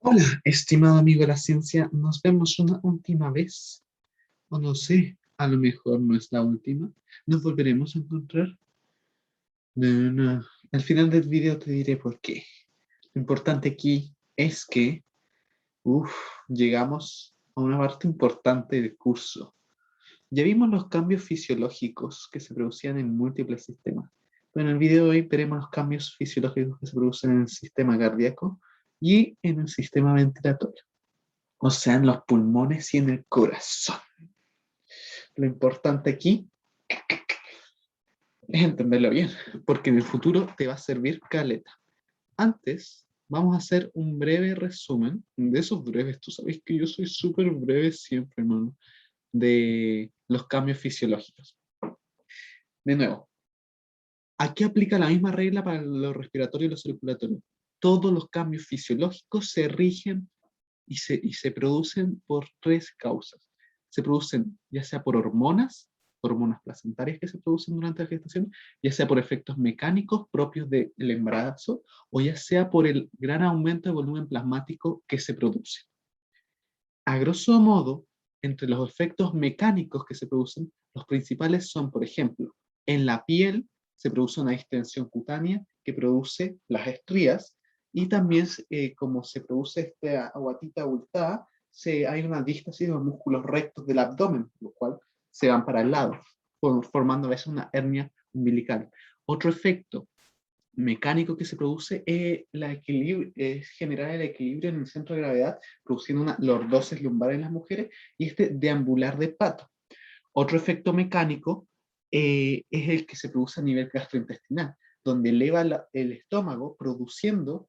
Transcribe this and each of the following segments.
Hola, estimado amigo de la ciencia, nos vemos una última vez, o no sé, a lo mejor no es la última, nos volveremos a encontrar. No, no, no. Al final del video te diré por qué. Lo importante aquí es que, uff, llegamos a una parte importante del curso. Ya vimos los cambios fisiológicos que se producían en múltiples sistemas, pero en el video de hoy veremos los cambios fisiológicos que se producen en el sistema cardíaco y en el sistema ventilatorio. O sea, en los pulmones y en el corazón. Lo importante aquí es entenderlo bien, porque en el futuro te va a servir caleta. Antes, vamos a hacer un breve resumen de esos breves. Tú sabes que yo soy súper breve siempre, hermano, de los cambios fisiológicos. De nuevo, aquí aplica la misma regla para lo respiratorio y lo circulatorio. Todos los cambios fisiológicos se rigen y se producen por tres causas. Se producen ya sea por hormonas placentarias que se producen durante la gestación, ya sea por efectos mecánicos propios del embarazo, o ya sea por el gran aumento de volumen plasmático que se produce. A grosso modo, entre los efectos mecánicos que se producen, los principales son, por ejemplo, en la piel se produce una distensión cutánea que produce las estrías, y también como se produce esta guatita abultada, hay una distasis de los músculos rectos del abdomen, lo cual se van para el lado, formando a veces una hernia umbilical. Otro efecto mecánico que se produce es generar el equilibrio en el centro de gravedad, produciendo una lordosis lumbar en las mujeres y este deambular de pato. Otro efecto mecánico es el que se produce a nivel gastrointestinal, donde eleva el estómago, produciendo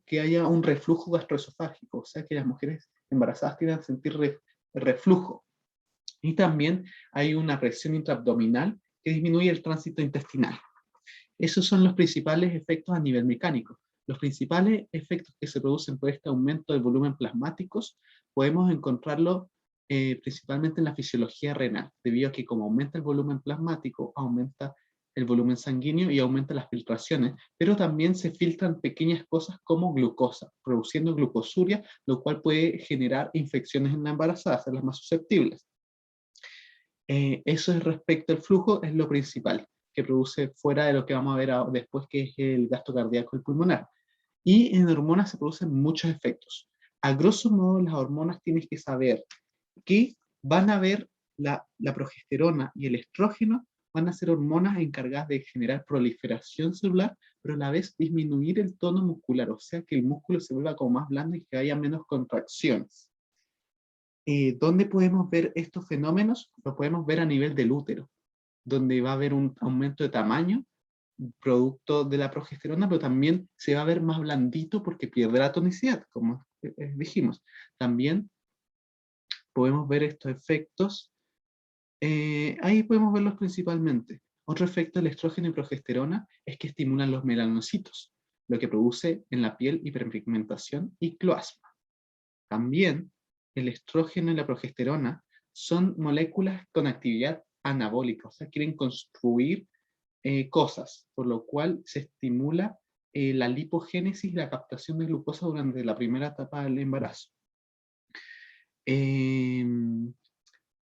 que haya un reflujo gastroesofágico, o sea que las mujeres embarazadas tienen a sentir reflujo. Y también hay una presión intraabdominal que disminuye el tránsito intestinal. Esos son los principales efectos a nivel mecánico. Los principales efectos que se producen por este aumento de volumen plasmáticos podemos encontrarlo principalmente en la fisiología renal, debido a que como aumenta el volumen plasmático, aumenta el volumen sanguíneo y aumenta las filtraciones, pero también se filtran pequeñas cosas como glucosa, produciendo glucosuria, lo cual puede generar infecciones en la embarazada, hacerlas más susceptibles. Eso es respecto al flujo, es lo principal que produce fuera de lo que vamos a ver después, que es el gasto cardíaco y pulmonar. Y en hormonas se producen muchos efectos. A grosso modo, las hormonas tienes que saber que van a ver la progesterona y el estrógeno, van a ser hormonas encargadas de generar proliferación celular, pero a la vez disminuir el tono muscular, o sea que el músculo se vuelva como más blando y que haya menos contracciones. ¿Dónde podemos ver estos fenómenos? Lo podemos ver a nivel del útero, donde va a haber un aumento de tamaño producto de la progesterona, pero también se va a ver más blandito porque pierde la tonicidad, como dijimos. También podemos ver estos efectos, ahí podemos verlos principalmente. Otro efecto del estrógeno y progesterona es que estimulan los melanocitos, lo que produce en la piel hiperpigmentación y cloasma. También el estrógeno y la progesterona son moléculas con actividad anabólica, o sea, quieren construir cosas, por lo cual se estimula la lipogénesis y la captación de glucosa durante la primera etapa del embarazo. Eh,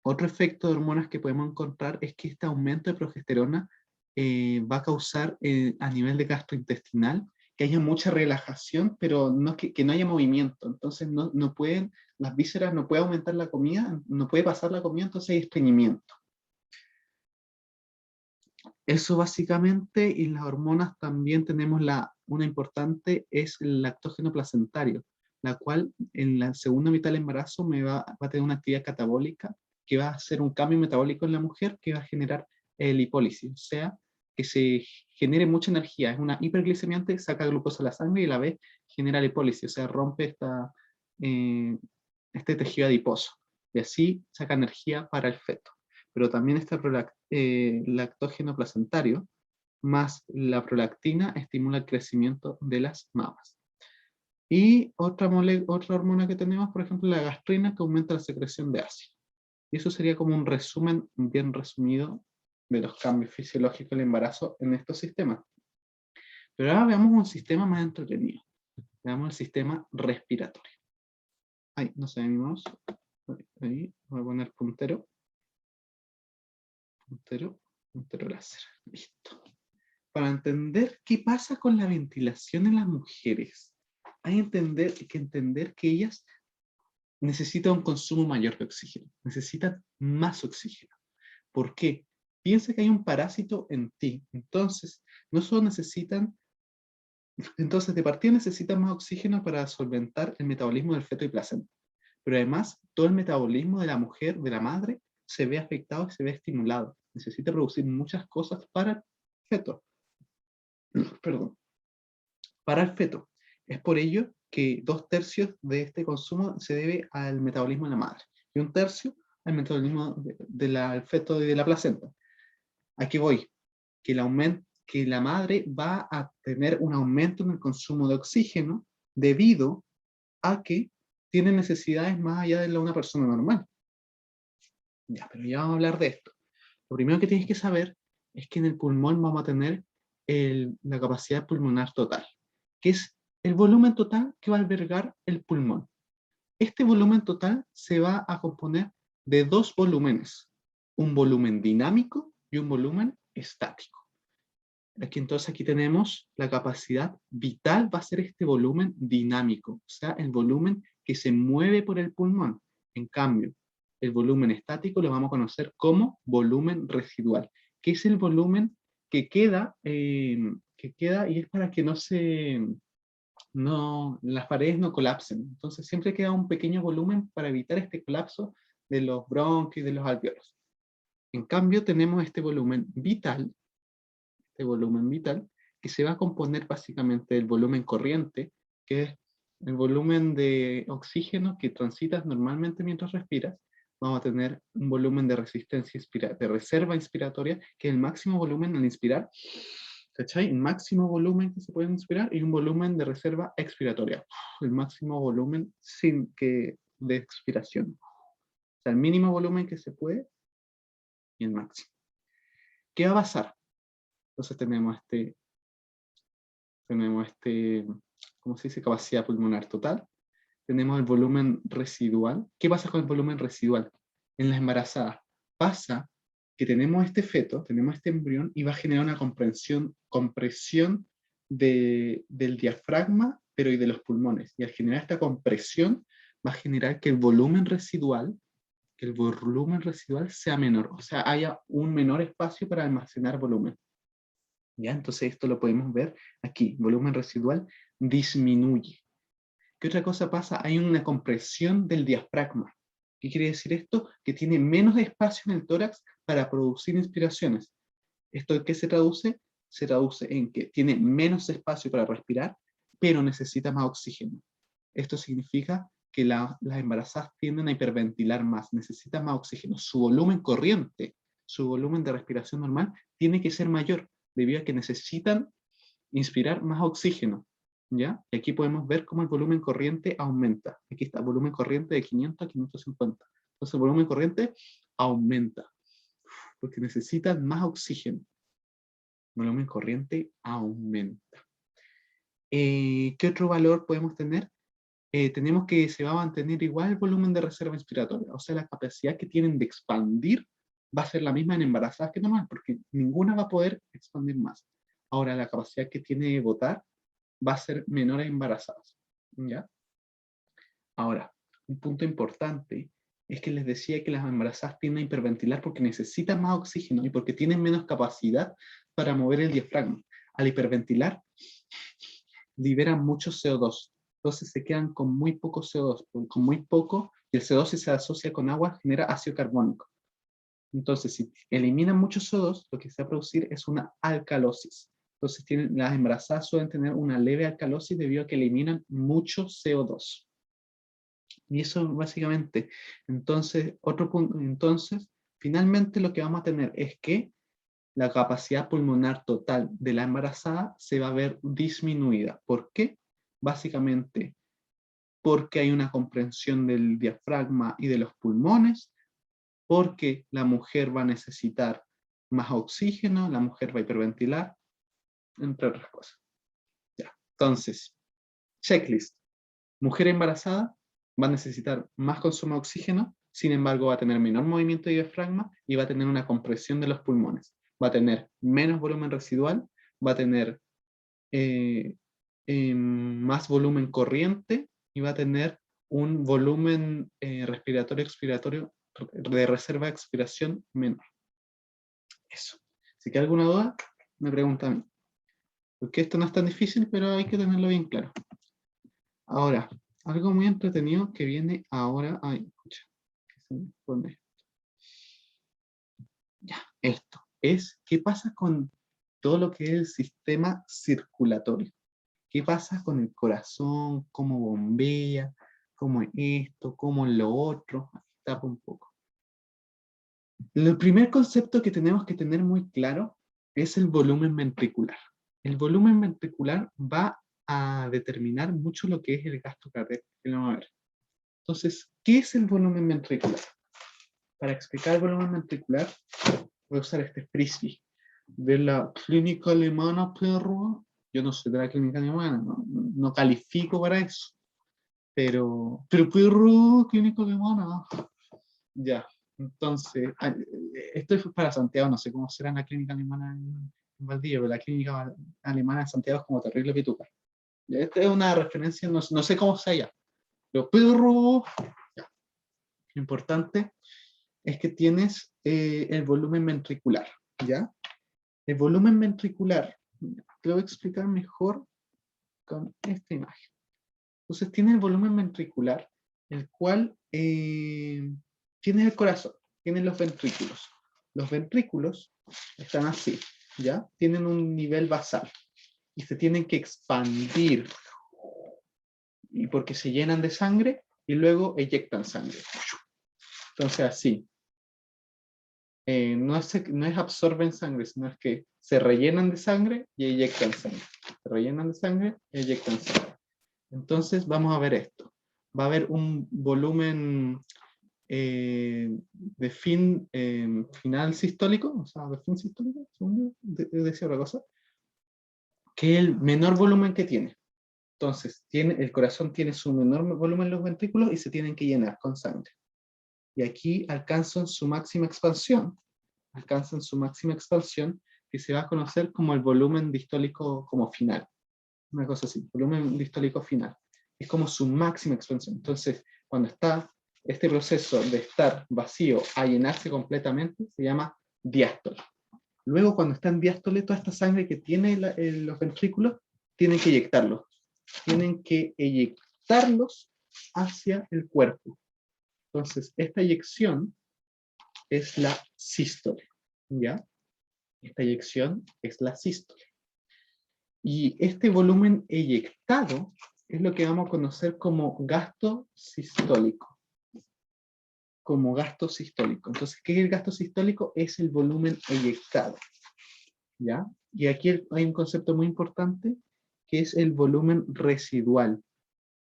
Otro efecto de hormonas que podemos encontrar es que este aumento de progesterona va a causar a nivel de gastrointestinal que haya mucha relajación, pero no que no haya movimiento. Entonces no pueden, las vísceras no pueden aumentar la comida, no puede pasar la comida, entonces hay estreñimiento. Eso básicamente, y las hormonas también tenemos una importante, es el lactógeno placentario, la cual en la segunda mitad del embarazo va a tener una actividad catabólica que va a hacer un cambio metabólico en la mujer que va a generar lipólisis, o sea, que se genere mucha energía. Es una hiperglicemiante, saca glucosa a la sangre y a la vez genera lipólisis, o sea, rompe este tejido adiposo y así saca energía para el feto. Pero también está lactógeno placentario, más la prolactina estimula el crecimiento de las mamas. Y otra hormona que tenemos, por ejemplo, la gastrina, que aumenta la secreción de ácido. Y eso sería como un resumen bien resumido de los cambios fisiológicos del embarazo en estos sistemas. Pero ahora veamos un sistema más entretenido. Veamos el sistema respiratorio. Ay, no se ve mi mouse. Ahí, voy a poner puntero. Puntero láser. Listo. Para entender qué pasa con la ventilación en las mujeres, hay que entender que ellas necesitan un consumo mayor de oxígeno, necesitan más oxígeno. ¿Por qué? Piensa que hay un parásito en ti, entonces no solo necesitan, entonces de partida necesitan más oxígeno para solventar el metabolismo del feto y placenta, pero además todo el metabolismo de la mujer, de la madre, se ve afectado y se ve estimulado. Necesita producir muchas cosas para el feto. Perdón, para el feto. Es por ello que 2/3 de este consumo se debe al metabolismo de la madre y 1/3 al metabolismo del feto y de la placenta. Aquí voy, que la madre va a tener un aumento en el consumo de oxígeno debido a que tiene necesidades más allá de la de una persona normal. Ya, pero ya vamos a hablar de esto. Lo primero que tienes que saber es que en el pulmón vamos a tener la capacidad pulmonar total, que es el volumen total que va a albergar el pulmón. Este volumen total se va a componer de dos volúmenes, un volumen dinámico y un volumen estático. Aquí tenemos la capacidad vital, va a ser este volumen dinámico, o sea, el volumen que se mueve por el pulmón. En cambio, el volumen estático lo vamos a conocer como volumen residual, que es el volumen que queda y es para que las paredes no colapsen. Entonces siempre queda un pequeño volumen para evitar este colapso de los bronquios y de los alvéolos. En cambio, tenemos este volumen vital, que se va a componer básicamente del volumen corriente, que es el volumen de oxígeno que transitas normalmente mientras respiras. Vamos a tener un volumen de de reserva inspiratoria, que es el máximo volumen al inspirar, ¿cachai? El máximo volumen que se puede inspirar, y un volumen de reserva expiratoria, el máximo volumen de expiración. O sea, el mínimo volumen que se puede y el máximo. ¿Qué va a pasar? Entonces tenemos ¿cómo se dice? Capacidad pulmonar total. Tenemos el volumen residual. ¿Qué pasa con el volumen residual? En las embarazadas pasa que tenemos este feto, tenemos este embrión, y va a generar una compresión del diafragma, pero y de los pulmones. Y al generar esta compresión, va a generar que el volumen residual sea menor, o sea, haya un menor espacio para almacenar volumen. ¿Ya? Entonces esto lo podemos ver aquí, volumen residual disminuye. ¿Qué otra cosa pasa? Hay una compresión del diafragma. ¿Qué quiere decir esto? Que tiene menos espacio en el tórax para producir inspiraciones. ¿Esto en qué se traduce? Se traduce en que tiene menos espacio para respirar, pero necesita más oxígeno. Esto significa que las embarazadas tienden a hiperventilar más, necesitan más oxígeno. Su volumen corriente, su volumen de respiración normal, tiene que ser mayor, debido a que necesitan inspirar más oxígeno, ¿ya? Y aquí podemos ver cómo el volumen corriente aumenta. Aquí está, volumen corriente de 500 a 550. Entonces el volumen corriente aumenta, porque necesitan más oxígeno. El volumen corriente aumenta. ¿Qué otro valor podemos tener? Tenemos que se va a mantener igual el volumen de reserva inspiratoria, o sea, la capacidad que tienen de expandir va a ser la misma en embarazadas que normal, porque ninguna va a poder expandir más. Ahora, la capacidad que tiene de botar va a ser menor en embarazadas, ¿ya? Ahora, un punto importante es que les decía que las embarazadas tienden a hiperventilar porque necesitan más oxígeno y porque tienen menos capacidad para mover el diafragma. Al hiperventilar, liberan mucho CO2. Entonces se quedan con muy poco CO2, con muy poco, y el CO2 si se asocia con agua genera ácido carbónico. Entonces, si eliminan mucho CO2, lo que se va a producir es una alcalosis. Entonces, las embarazadas suelen tener una leve alcalosis debido a que eliminan mucho CO2. Y eso básicamente. Entonces, otro punto. Entonces, finalmente lo que vamos a tener es que la capacidad pulmonar total de la embarazada se va a ver disminuida. ¿Por qué? Básicamente porque hay una comprensión del diafragma y de los pulmones, porque la mujer va a necesitar más oxígeno, la mujer va a hiperventilar, entre otras cosas. Ya. Entonces, Checklist. Mujer embarazada va a necesitar más consumo de oxígeno, sin embargo va a tener menor movimiento de diafragma y va a tener una compresión de los pulmones. Va a tener menos volumen residual, va a tener más volumen corriente y va a tener un volumen respiratorio expiratorio de reserva de expiración menor. Eso. Si hay alguna duda, me preguntan a mí. Porque esto no es tan difícil, pero hay que tenerlo bien claro. Ahora, algo muy entretenido que viene ahora. Ay, escucha. Ya, esto es, ¿qué pasa con todo lo que es el sistema circulatorio? ¿Qué pasa con el corazón? ¿Cómo bombea? ¿Cómo es esto? ¿Cómo es lo otro? Tapa un poco. El primer concepto que tenemos que tener muy claro es el volumen ventricular. El volumen ventricular va a determinar mucho lo que es el gasto cardíaco que lo vamos a ver. Entonces, ¿qué es el volumen ventricular? Para explicar el volumen ventricular, voy a usar este frisbee de la clínica alemana, perro. Yo no soy de la clínica alemana, no califico para eso. Pero perro, clínica alemana. Ya, entonces, esto es para Santiago, no sé cómo será en la clínica alemana en Valdivia, pero la clínica alemana en Santiago es como terrible pituca. Esta es una referencia, no sé cómo sea allá. Pero perro, ya. Lo importante es que tienes el volumen ventricular, ¿ya? El volumen ventricular, te lo voy a explicar mejor con esta imagen. Entonces tiene el volumen ventricular, el cual tiene el corazón, tiene los ventrículos. Los ventrículos están así, ¿ya? Tienen un nivel basal y se tienen que expandir y porque se llenan de sangre y luego eyectan sangre. Entonces así. No es absorben sangre, sino es que se rellenan de sangre y eyectan sangre. Se rellenan de sangre y eyectan sangre. Entonces vamos a ver esto. Va a haber un volumen de final sistólico, o sea, de fin sistólico, decía otra cosa, que es el menor volumen que tiene. Entonces, el corazón tiene su menor volumen en los ventrículos y se tienen que llenar con sangre. Y aquí alcanzan su máxima expansión, que se va a conocer como el volumen distólico como final. Una cosa así, volumen distólico final. Es como su máxima expansión. Entonces, cuando está este proceso de estar vacío a llenarse completamente, se llama diástole. Luego, cuando está en diástole, toda esta sangre que tiene los ventrículos, tienen que eyectarlos. Tienen que eyectarlos hacia el cuerpo. Entonces, esta eyección es la sístole, ¿ya? Esta eyección es la sístole. Y este volumen eyectado es lo que vamos a conocer como gasto sistólico. Como gasto sistólico. Entonces, ¿qué es el gasto sistólico? Es el volumen eyectado, ¿ya? Y aquí hay un concepto muy importante, que es el volumen residual.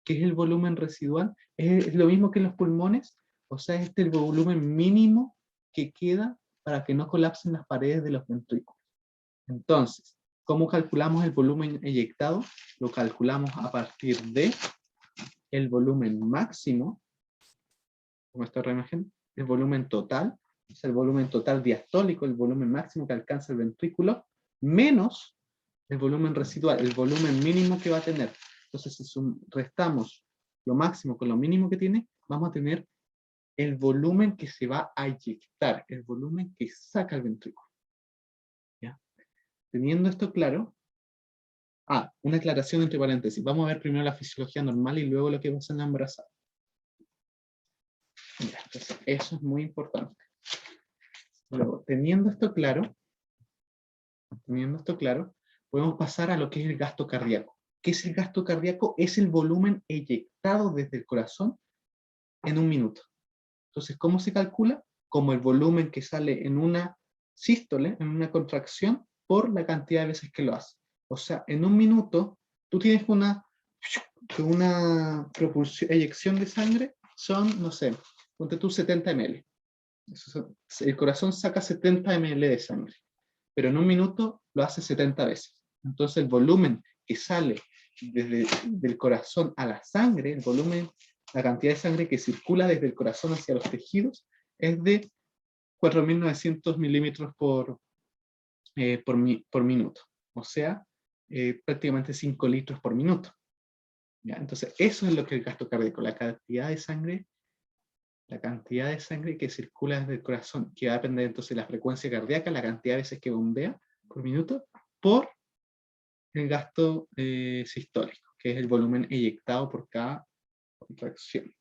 ¿Qué es el volumen residual? Es lo mismo que en los pulmones, o sea, es el volumen mínimo que queda para que no colapsen las paredes de los ventrículos. Entonces, ¿cómo calculamos el volumen eyectado? Lo calculamos a partir de el volumen máximo, como esta otra imagen, el volumen total, es el volumen total diastólico, el volumen máximo que alcanza el ventrículo, menos el volumen residual, el volumen mínimo que va a tener. Entonces, si restamos lo máximo con lo mínimo que tiene, vamos a tener el volumen que se va a eyectar, el volumen que saca el ventrículo. ¿Ya? Teniendo esto claro, una aclaración entre paréntesis. Vamos a ver primero la fisiología normal y luego lo que pasa en la embarazada. Ya, entonces, eso es muy importante. Luego, teniendo esto claro, podemos pasar a lo que es el gasto cardíaco. ¿Qué es el gasto cardíaco? Es el volumen eyectado desde el corazón en un minuto. Entonces, ¿cómo se calcula? Como el volumen que sale en una sístole, en una contracción, por la cantidad de veces que lo hace. O sea, en un minuto, tú tienes una eyección de sangre, son, no sé, ponte tú 70 ml. El corazón saca 70 ml de sangre, pero en un minuto lo hace 70 veces. Entonces el volumen que sale desde el corazón a la sangre, el volumen, la cantidad de sangre que circula desde el corazón hacia los tejidos es de 4.900 milímetros por minuto. O sea, prácticamente 5 litros por minuto. ¿Ya? Entonces, eso es lo que es el gasto cardíaco, la cantidad de sangre que circula desde el corazón, que va a depender entonces de la frecuencia cardíaca, la cantidad de veces que bombea por minuto, por el gasto sistólico, que es el volumen eyectado por cada contracción.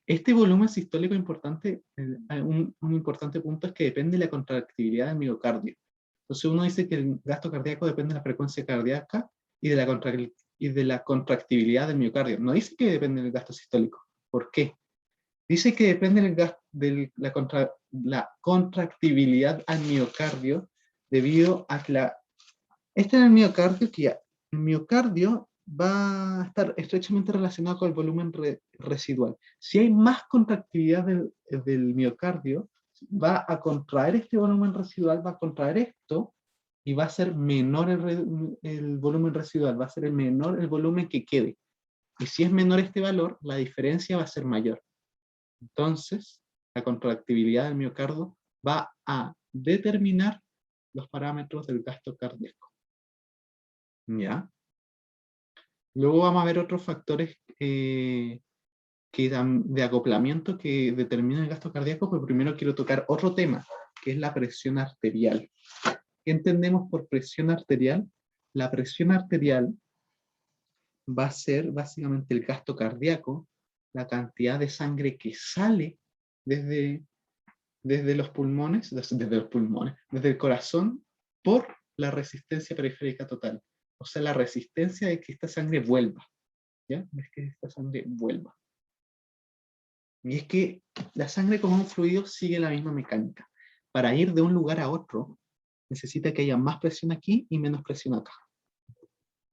Este volumen sistólico importante, un importante punto es que depende de la contractibilidad del miocardio. Entonces uno dice que el gasto cardíaco depende de la frecuencia cardíaca y de la contractibilidad del miocardio. No dice que depende del gasto sistólico. ¿Por qué? Dice que depende de la contractibilidad al miocardio debido a que este es el miocardio, el miocardio va a estar estrechamente relacionado con el volumen residual. Si hay más contractividad del miocardio, va a contraer este volumen residual, va a contraer esto, y va a ser menor el volumen residual, va a ser menor el volumen que quede. Y si es menor este valor, la diferencia va a ser mayor. Entonces, la contractibilidad del miocardio va a determinar los parámetros del gasto cardíaco. ¿Ya? Luego vamos a ver otros factores de acoplamiento que determinan el gasto cardíaco, pero primero quiero tocar otro tema, que es la presión arterial. ¿Qué entendemos por presión arterial? La presión arterial va a ser básicamente el gasto cardíaco, la cantidad de sangre que sale desde los pulmones, desde el corazón, por la resistencia periférica total. O sea, la resistencia de que esta sangre vuelva. ¿Ya? Es que esta sangre vuelva. Y es que la sangre como un fluido sigue la misma mecánica. Para ir de un lugar a otro, necesita que haya más presión aquí y menos presión acá.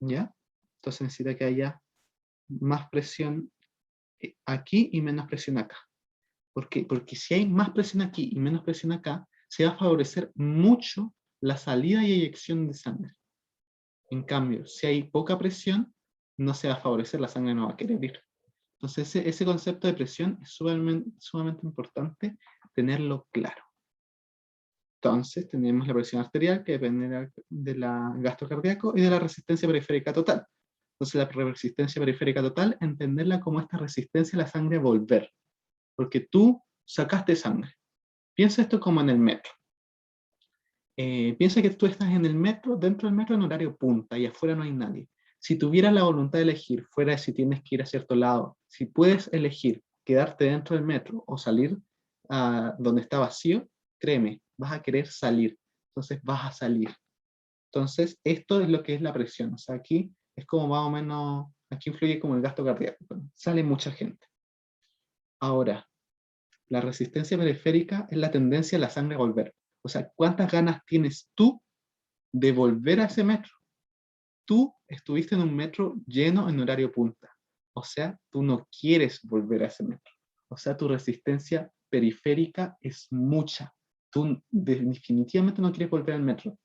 ¿Ya? Entonces necesita que haya más presión aquí y menos presión acá. ¿Por qué? Porque si hay más presión aquí y menos presión acá, se va a favorecer mucho la salida y eyección de sangre. En cambio, si hay poca presión, no se va a favorecer, la sangre no va a querer ir. Entonces ese concepto de presión es sumamente importante tenerlo claro. Entonces tenemos la presión arterial que depende del gasto cardíaco y de la resistencia periférica total. Entonces la resistencia periférica total, entenderla como esta resistencia a la sangre a volver. Porque tú sacaste sangre. Piensa esto como en el metro. Piensa que tú estás en el metro, dentro del metro en horario punta y afuera no hay nadie. Si tuvieras la voluntad de elegir, fuera de si tienes que ir a cierto lado, si puedes elegir quedarte dentro del metro o salir a donde está vacío, créeme, vas a querer salir. Entonces vas a salir. Entonces esto es lo que es la presión. O sea, aquí es como más o menos, aquí influye como el gasto cardíaco. Sale mucha gente. Ahora, la resistencia periférica es la tendencia de la sangre a volver. O sea, ¿cuántas ganas tienes tú de volver a ese metro? Tú estuviste en un metro lleno en horario punta. O sea, tú no quieres volver a ese metro. O sea, tu resistencia periférica es mucha. Tú definitivamente no quieres volver al metro.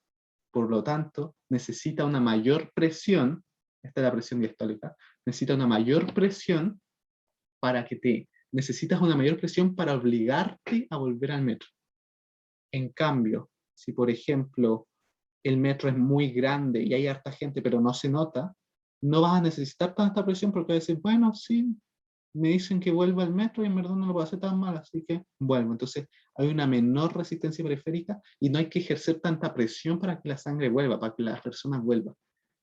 Por lo tanto, necesita una mayor presión, esta es la presión diastólica, necesita una mayor presión necesitas una mayor presión para obligarte a volver al metro. En cambio, si por ejemplo el metro es muy grande y hay harta gente pero no se nota, no vas a necesitar tanta presión porque vas a decir, bueno, sí, me dicen que vuelva al metro y en verdad no lo puedo hacer tan mal, así que vuelvo. Entonces hay una menor resistencia periférica y no hay que ejercer tanta presión para que la sangre vuelva, para que las personas vuelvan.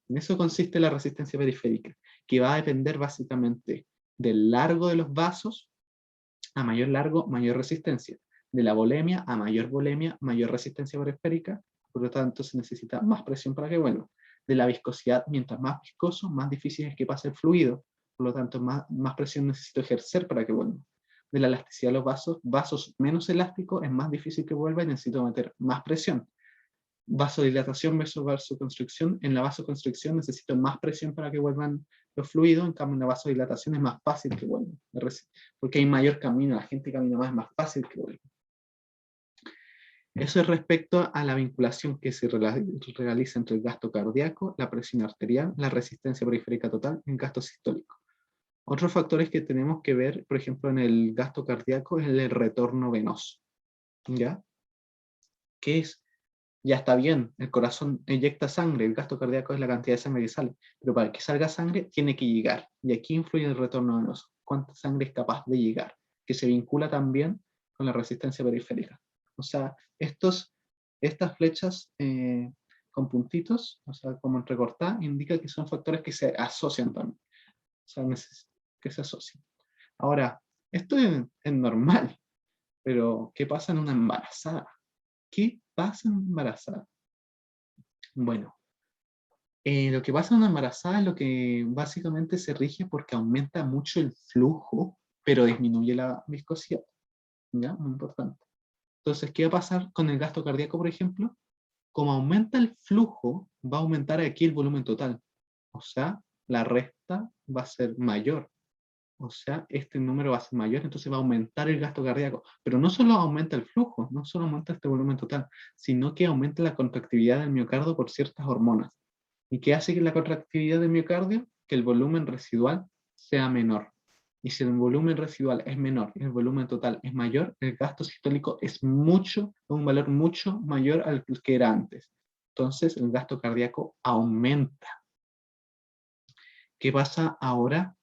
En eso consiste la resistencia periférica, que va a depender básicamente del largo de los vasos. A mayor largo, mayor resistencia. De la volemia a mayor volemia, mayor resistencia periférica, por lo tanto se necesita más presión para que vuelva. De la viscosidad, mientras más viscoso, más difícil es que pase el fluido, por lo tanto más presión necesito ejercer para que vuelva. De la elasticidad de los vasos menos elásticos, es más difícil que vuelva y necesito meter más presión. Vasodilatación versus vasoconstricción. En la vasoconstricción necesito más presión para que vuelvan los fluidos, en cambio en la vasodilatación es más fácil que vuelvan, porque hay mayor camino, la gente camina más, es más fácil que vuelva. Eso es respecto a la vinculación que se realiza entre el gasto cardíaco, la presión arterial, la resistencia periférica total y el gasto sistólico. Otros factores que tenemos que ver, por ejemplo, en el gasto cardíaco es el retorno venoso, ¿ya? Que es, ya está bien, el corazón eyecta sangre, el gasto cardíaco es la cantidad de sangre que sale, pero para que salga sangre tiene que llegar, y aquí influye el retorno venoso, cuánta sangre es capaz de llegar, que se vincula también con la resistencia periférica. O sea, estas flechas con puntitos, o sea, como entrecortadas, indica que son factores que se asocian también, o sea, que se asocian. Ahora, esto es normal, pero ¿qué pasa en una embarazada? ¿Qué pasa en una embarazada? Bueno, lo que pasa en una embarazada es lo que básicamente se rige porque aumenta mucho el flujo, pero disminuye la viscosidad. ¿Ya? Muy importante. Entonces, ¿qué va a pasar con el gasto cardíaco, por ejemplo? Como aumenta el flujo, va a aumentar aquí el volumen total. O sea, la resta va a ser mayor. O sea, este número va a ser mayor, entonces va a aumentar el gasto cardíaco. Pero no solo aumenta el flujo, no solo aumenta este volumen total, sino que aumenta la contractividad del miocardio por ciertas hormonas. ¿Y qué hace que la contractividad del miocardio? Que el volumen residual sea menor. Y si el volumen residual es menor y el volumen total es mayor, el gasto sistólico es un valor mucho mayor al que era antes. Entonces, el gasto cardíaco aumenta. ¿Qué pasa ahora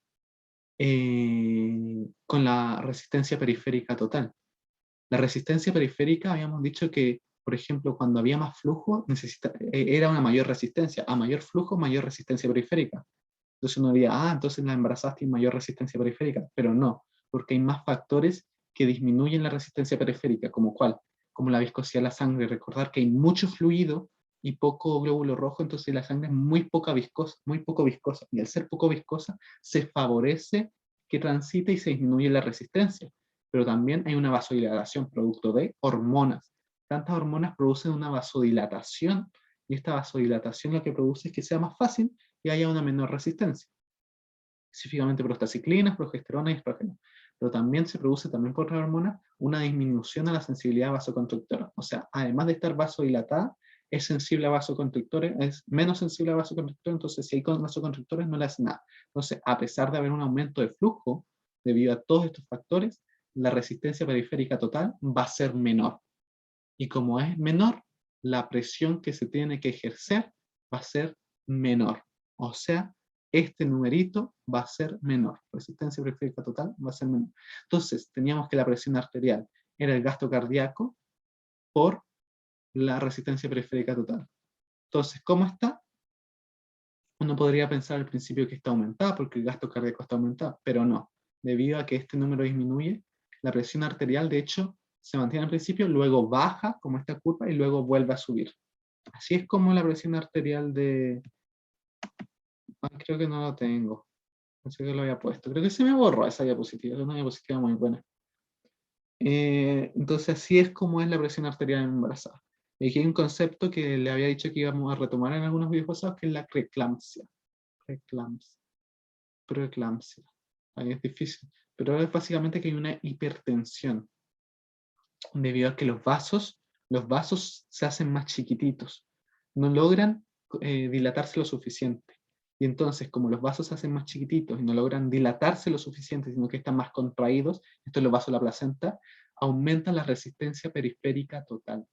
con la resistencia periférica total? La resistencia periférica, habíamos dicho que, por ejemplo, cuando había más flujo, era una mayor resistencia. A mayor flujo, mayor resistencia periférica. Entonces uno diría, entonces la embarazada tiene mayor resistencia periférica. Pero no, porque hay más factores que disminuyen la resistencia periférica, como cuál, como la viscosidad de la sangre. Recordar que hay mucho fluido y poco glóbulo rojo, entonces la sangre es muy poco viscosa. Y al ser poco viscosa, se favorece que transite y se disminuye la resistencia. Pero también hay una vasodilatación producto de hormonas. Tantas hormonas producen una vasodilatación, y esta vasodilatación lo que produce es que sea más fácil y haya una menor resistencia. Específicamente prostaciclinas, progesterona y estrógeno. Pero también se produce también por la hormona una disminución a la sensibilidad vasoconstrictora. O sea, además de estar vasodilatada, es sensible a vasoconstrictores, es menos sensible a vasoconstrictores, entonces si hay vasoconstrictores no le hace nada. Entonces, a pesar de haber un aumento de flujo, debido a todos estos factores, la resistencia periférica total va a ser menor. Y como es menor, la presión que se tiene que ejercer va a ser menor. O sea, este numerito va a ser menor. Resistencia periférica total va a ser menor. Entonces, teníamos que la presión arterial era el gasto cardíaco por la resistencia periférica total. Entonces, ¿cómo está? Uno podría pensar al principio que está aumentada porque el gasto cardíaco está aumentado, pero no. Debido a que este número disminuye, la presión arterial, de hecho, se mantiene al principio, luego baja, como esta curva, y luego vuelve a subir. Así es como la presión arterial de... creo que no lo tengo. Pensé que lo había puesto. Creo que se me borró esa diapositiva. Es una diapositiva muy buena. Entonces, así es como es la presión arterial en embarazada. Y aquí hay un concepto que le había dicho que íbamos a retomar en algunos videos pasados, que es la preeclampsia. Preeclampsia. Ahí es difícil. Pero es básicamente que hay una hipertensión. Debido a que los vasos se hacen más chiquititos. No logran dilatarse lo suficiente. Y entonces, como los vasos se hacen más chiquititos y no logran dilatarse lo suficiente, sino que están más contraídos, esto es los vasos de la placenta, aumenta la resistencia periférica total.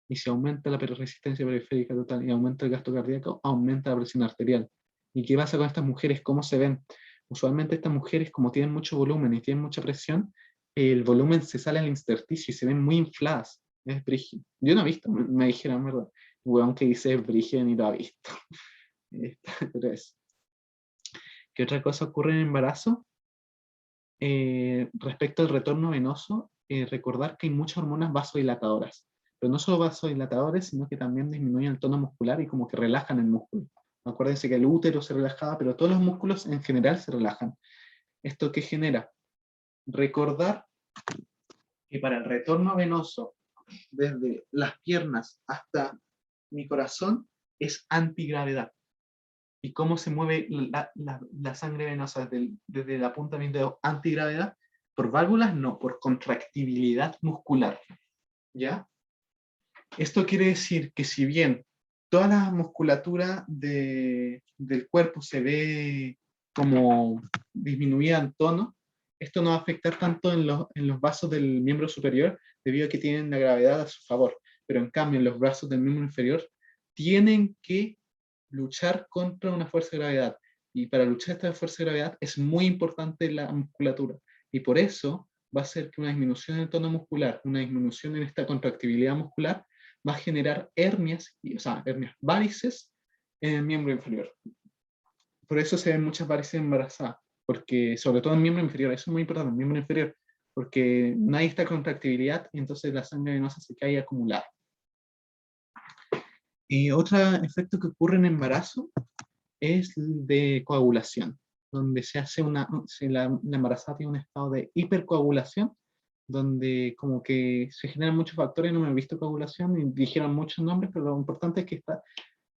Y si aumenta la resistencia periférica total y aumenta el gasto cardíaco, aumenta la presión arterial. ¿Y qué pasa con estas mujeres? ¿Cómo se ven? Usualmente estas mujeres, como tienen mucho volumen y tienen mucha presión, el volumen se sale al intersticio y se ven muy infladas. Es brígido. Yo no he visto, me dijeron, ¿verdad? Weón que dice brígido ni lo ha visto. Pero es. ¿Qué otra cosa ocurre en el embarazo? Respecto al retorno venoso, recordar que hay muchas hormonas vasodilatadoras. Pero no solo vasodilatadores, sino que también disminuyen el tono muscular y como que relajan el músculo. Acuérdense que el útero se relajaba, pero todos los músculos en general se relajan. ¿Esto qué genera? Recordar que para el retorno venoso, desde las piernas hasta mi corazón, es antigravedad. ¿Y cómo se mueve la sangre venosa desde la punta de mi dedo? Antigravedad. Por válvulas no, por contractibilidad muscular. ¿Ya? Esto quiere decir que si bien toda la musculatura del cuerpo se ve como disminuida en tono, esto no va a afectar tanto en los vasos del miembro superior debido a que tienen la gravedad a su favor. Pero en cambio, en los brazos del miembro inferior tienen que luchar contra una fuerza de gravedad. Y para luchar esta fuerza de gravedad es muy importante la musculatura. Y por eso va a ser que una disminución en el tono muscular, una disminución en esta contractibilidad muscular, va a generar hernias, o sea, hernias, varices en el miembro inferior. Por eso se ven muchas varices embarazadas, porque sobre todo en el miembro inferior, eso es muy importante, el miembro inferior, porque no hay esta contractibilidad y entonces la sangre venosa se cae acumulada. Y otro efecto que ocurre en embarazo es de coagulación, donde se hace la embarazada tiene un estado de hipercoagulación, donde como que se generan muchos factores, no me he visto coagulación, y dijeron muchos nombres, pero lo importante es que está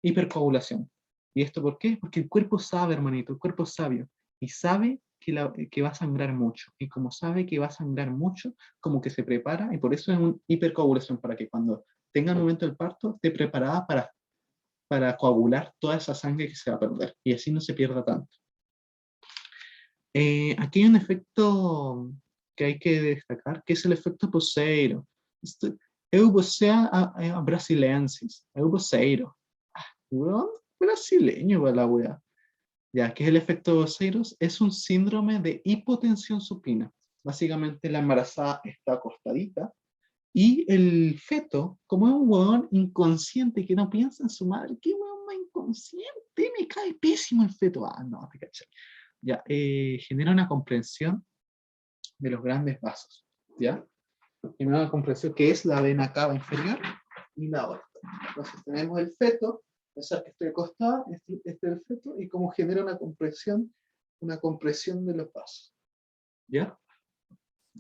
hipercoagulación. ¿Y esto por qué? Porque el cuerpo sabe, hermanito, el cuerpo es sabio, y sabe que va a sangrar mucho, y como sabe que va a sangrar mucho, como que se prepara, y por eso es una hipercoagulación, para que cuando tenga el momento del parto, esté preparada para coagular toda esa sangre que se va a perder, y así no se pierda tanto. Aquí hay un efecto que hay que destacar, que es el efecto Poseiro. Eu você a brasilensis, eu Poseiro. Weón, brasileño para la wea. Ya, ¿qué es el efecto Boseiros? Es un síndrome de hipotensión supina. Básicamente la embarazada está acostadita y el feto, como es un huevón inconsciente que no piensa en su madre, ¿qué huevón más inconsciente? Me cae pésimo el feto. Ah, no, te caché. Ya, genera una comprensión de los grandes vasos, ¿ya? Genera una comprensión que es la vena cava inferior y la aorta. Entonces tenemos el feto, pensar que estoy acostada, este es el feto, y como genera una compresión de los vasos, ¿ya?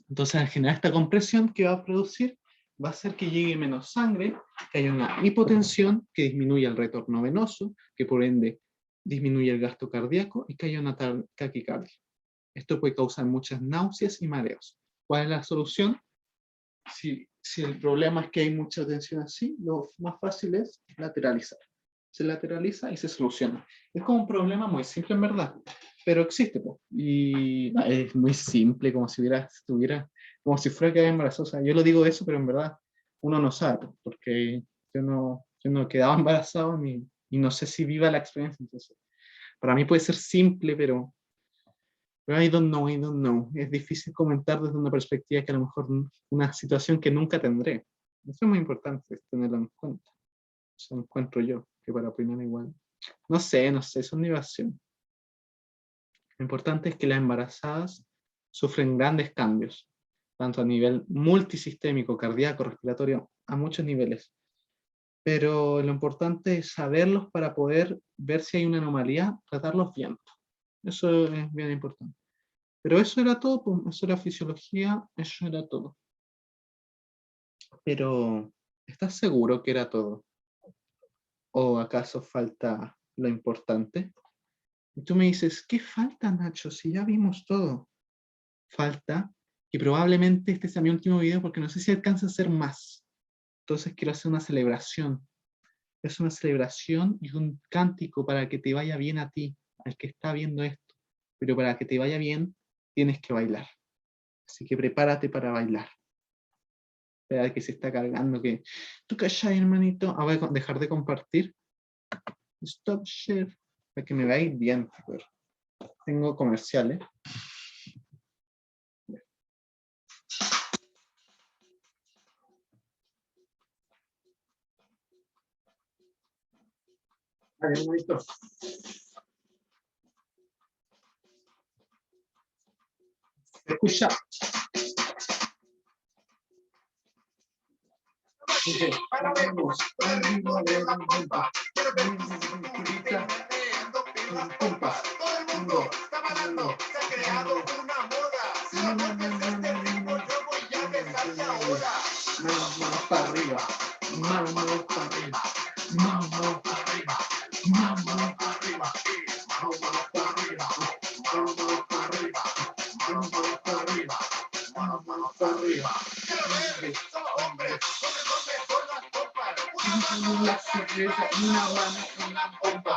Entonces al generar esta compresión, ¿qué va a producir? Va a hacer que llegue menos sangre, que haya una hipotensión, que disminuya el retorno venoso, que por ende disminuye el gasto cardíaco y que haya una taquicardia. Esto puede causar muchas náuseas y mareos. ¿Cuál es la solución? Si el problema es que hay mucha tensión así, lo más fácil es lateralizar. Se lateraliza y se soluciona. Es como un problema muy simple en verdad, pero existe. Y es muy simple, como si como si fuera que era embarazosa. Yo lo digo eso, pero en verdad uno no sabe, porque yo no quedaba embarazado y no sé si viva la experiencia. Entonces, para mí puede ser simple, pero I don't know, I don't know. Es difícil comentar desde una perspectiva que a lo mejor una situación que nunca tendré. Eso es muy importante, tenerlo en cuenta. Eso encuentro yo, que para opinar igual. No sé, es una diversación. Lo importante es que las embarazadas sufren grandes cambios, tanto a nivel multisistémico, cardíaco, respiratorio, a muchos niveles. Pero lo importante es saberlos para poder ver si hay una anomalía, tratarlos bien. Eso es bien importante. Pero eso era todo, pues, eso era fisiología, eso era todo. Pero, ¿estás seguro que era todo? ¿O acaso falta lo importante? Y tú me dices, ¿qué falta, Nacho? Si ya vimos todo. Falta que probablemente este sea mi último video porque no sé si alcanza a hacer más. Entonces quiero hacer una celebración. Es una celebración y un cántico para que te vaya bien a ti, al que está viendo esto. Pero para que te vaya bien, tienes que bailar. Así que prepárate para bailar. Espera que se está cargando, que... ¿Tú cachai, hermanito? Ah, voy a dejar de compartir. Stop share. Para que me veáis bien. Tengo comerciales. Vale, hermanito. Escucha. Manos para arriba, manos para arriba, manos para arriba, manos para arriba, manos para arriba, manos para arriba, manos para arriba, manos para arriba. Una mano, una pompa.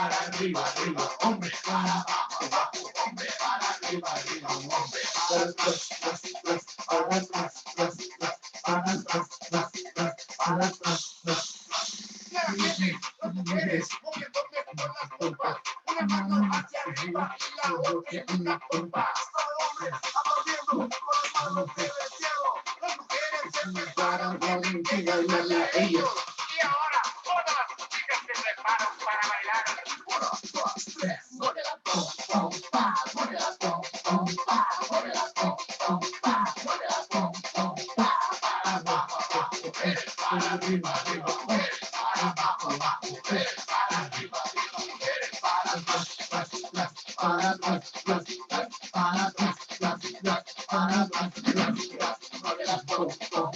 Arriba, arriba, hombre, para abajo, abajo, hombre, para arriba, arriba, hombre, para atrás, para atrás, para atrás, para atrás. Mujeres, una mano hacia arriba y la otra en la pompa. Las mujeres se preparan para bailarle a ellos. Y ahora todas las chicas se preparan para bailar. 1, 2, 3, mueve la pompa, mueve la pompa, mueve la pompa, mueve la pompa, para abajo, abajo, para arriba, arriba, para abajo, abajo, para arriba, arriba, para atrás, para atrás, para atrás, para atrás, para atrás, mueve la pompa,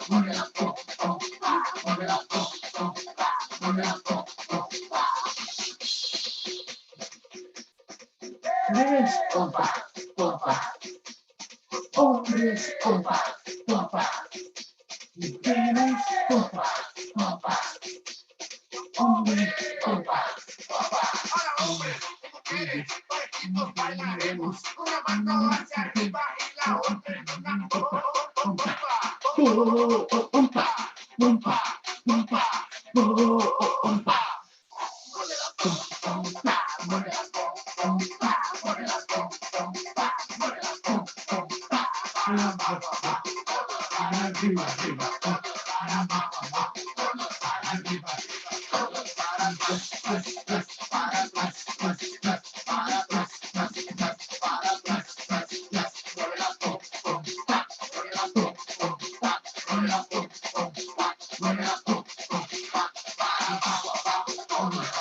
mueve la pompa, mueve la pompa, mueve la pompa. Mujeres, pompa, pompa. Hombres, pompa, pompa. Mujeres, pompa, pompa. Hombres, pompa, pompa. Ahora hombres, mujeres, parejitos bailaremos. Una mano hacia arriba y la otra en una pompa. Pompa, pompa, pompa, pompa, pompa. Mueve la pompa, mueve la pompa, mueve la pompa, mueve la pompa. Para abajo, abajo, para arriba, arriba, para abajo, abajo, para arriba, para atrás, para atrás, para atrás, para atrás, mueve la pompa, mueve la pompa, mueve la pompa, mueve la pompa, para abajo, abajo,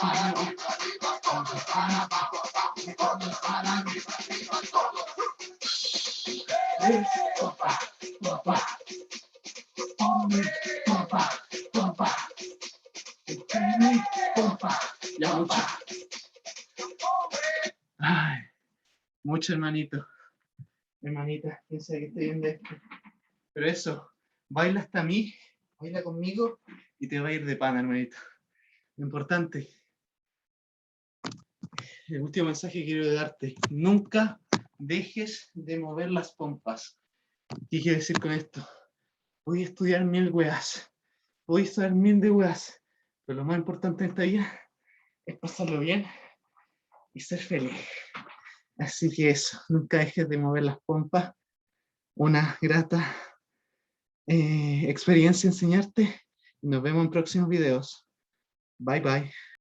para arriba, arriba, para abajo, abajo, para arriba, arriba, todo. Pompa, pompa, hombre, pompa, pompa, pompa, ya mucho. Ay, mucho hermanito, hermanita, piensa que estoy bien de esto. Pero eso, baila hasta mí, baila conmigo y te va a ir de pana, hermanito. Lo importante, el último mensaje que quiero darte, nunca dejes de mover las pompas. ¿Qué quiero decir con esto? Voy a estudiar 1000 weas, voy a estudiar 1000 de weas, pero lo más importante en esta vida es pasarlo bien y ser feliz. Así que eso, nunca dejes de mover las pompas. Una grata experiencia enseñarte. Nos vemos en próximos videos. Bye bye.